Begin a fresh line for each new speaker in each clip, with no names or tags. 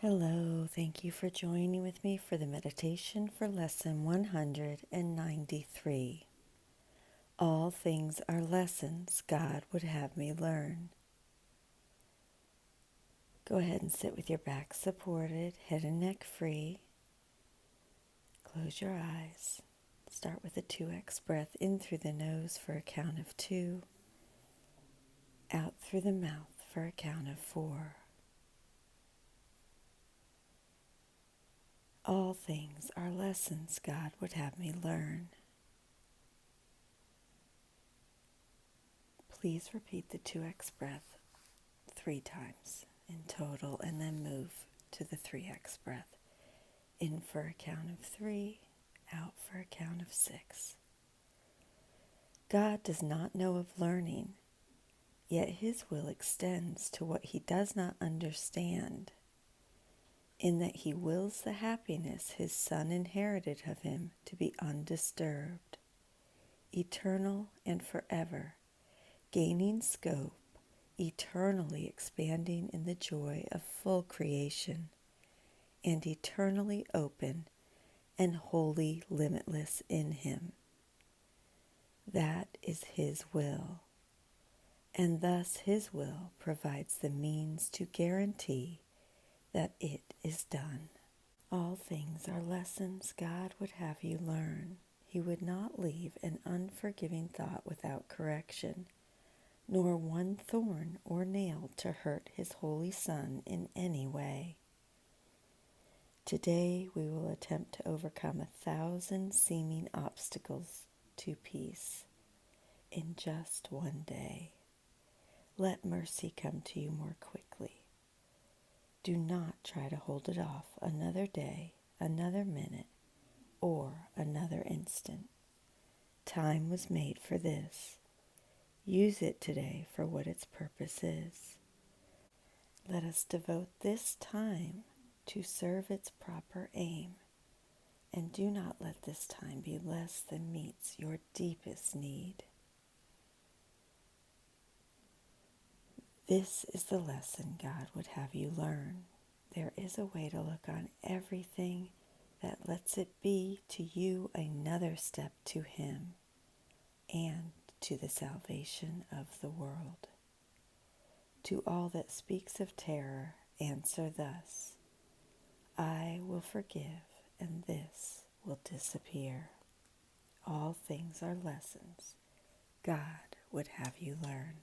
Hello, thank you for joining with me for the meditation for lesson 193. All things are lessons God would have me learn. Go ahead and sit with your back supported, head and neck free. Close your eyes. Start with a 2x breath in through the nose for a count of 2, out through the mouth for a count of 4. All things are lessons God would have me learn. Please repeat the 2x breath 3 times in total and then move to the 3x breath. In for a count of 3, out for a count of 6. God does not know of learning, yet His will extends to what He does not understand, in that He wills the happiness His Son inherited of Him to be undisturbed, eternal and forever, gaining scope, eternally expanding in the joy of full creation, and eternally open and wholly limitless in Him. That is His will, and thus His will provides the means to guarantee that it is done. All things are lessons God would have you learn. He would not leave an unforgiving thought without correction, nor one thorn or nail to hurt His holy Son in any way. Today we will attempt to overcome 1,000 seeming obstacles to peace in just one day. Let mercy come to you more quickly. Do not try to hold it off another day, another minute, or another instant. Time was made for this. Use it today for what its purpose is. Let us devote this time to serve its proper aim, and do not let this time be less than meets your deepest need. This is the lesson God would have you learn. There is a way to look on everything that lets it be to you another step to Him and to the salvation of the world. To all that speaks of terror, answer thus: I will forgive, and this will disappear. All things are lessons God would have you learn.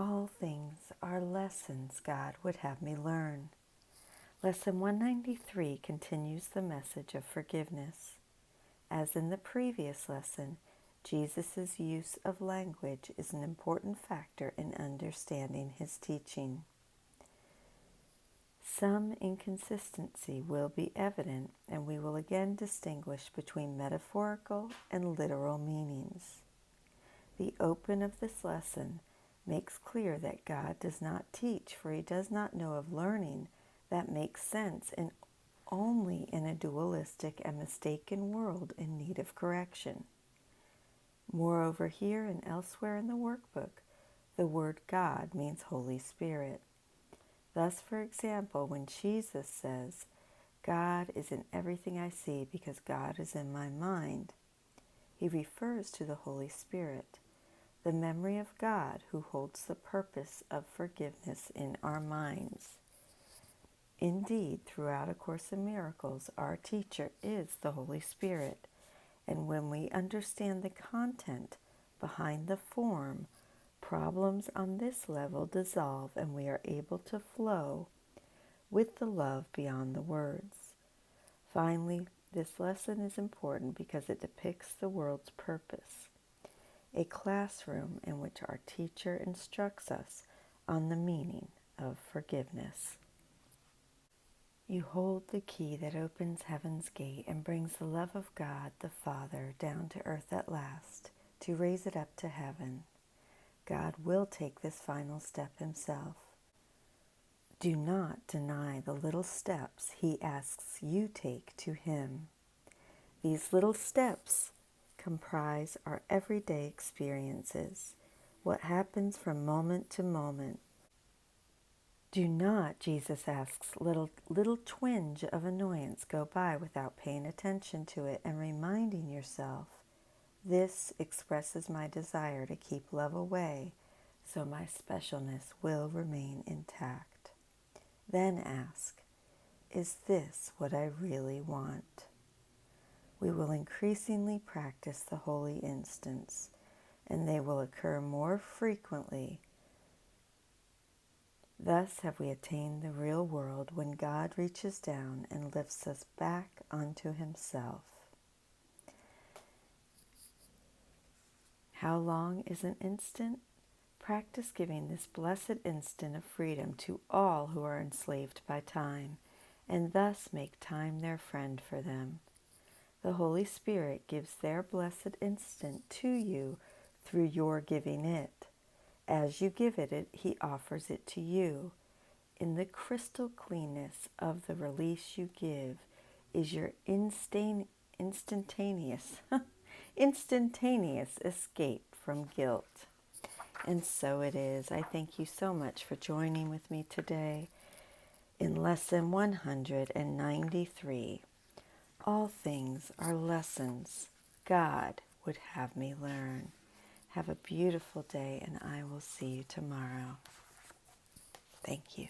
All things are lessons God would have me learn. Lesson 193 continues the message of forgiveness. As in the previous lesson, Jesus' use of language is an important factor in understanding his teaching. Some inconsistency will be evident, and we will again distinguish between metaphorical and literal meanings. The open of this lesson makes clear that God does not teach, for he does not know of learning that makes sense only in a dualistic and mistaken world in need of correction. Moreover, here and elsewhere in the workbook, the word God means Holy Spirit. Thus, for example, when Jesus says, God is in everything I see because God is in my mind, he refers to the Holy Spirit, the memory of God who holds the purpose of forgiveness in our minds. Indeed, throughout A Course in Miracles, our teacher is the Holy Spirit, and when we understand the content behind the form, problems on this level dissolve and we are able to flow with the love beyond the words. Finally, this lesson is important because it depicts the world's purpose, a classroom in which our teacher instructs us on the meaning of forgiveness. You hold the key that opens heaven's gate and brings the love of God the Father down to earth at last, to raise it up to heaven. God will take this final step himself. Do not deny the little steps he asks you take to him. These little steps comprise our everyday experiences, what happens from moment to moment. Do not, Jesus asks, little twinge of annoyance go by without paying attention to it and reminding yourself, this expresses my desire to keep love away, so my specialness will remain intact. Then ask, is this what I really want? We will increasingly practice the holy instants, and they will occur more frequently. Thus have we attained the real world when God reaches down and lifts us back onto himself. How long is an instant? Practice giving this blessed instant of freedom to all who are enslaved by time, and thus make time their friend for them. The Holy Spirit gives their blessed instant to you through your giving it. As you give it, he offers it to you. In the crystal cleanness of the release you give is your instantaneous escape from guilt. And so it is. I thank you so much for joining with me today in Lesson 193. All things are lessons God would have me learn. Have a beautiful day, and I will see you tomorrow. Thank you.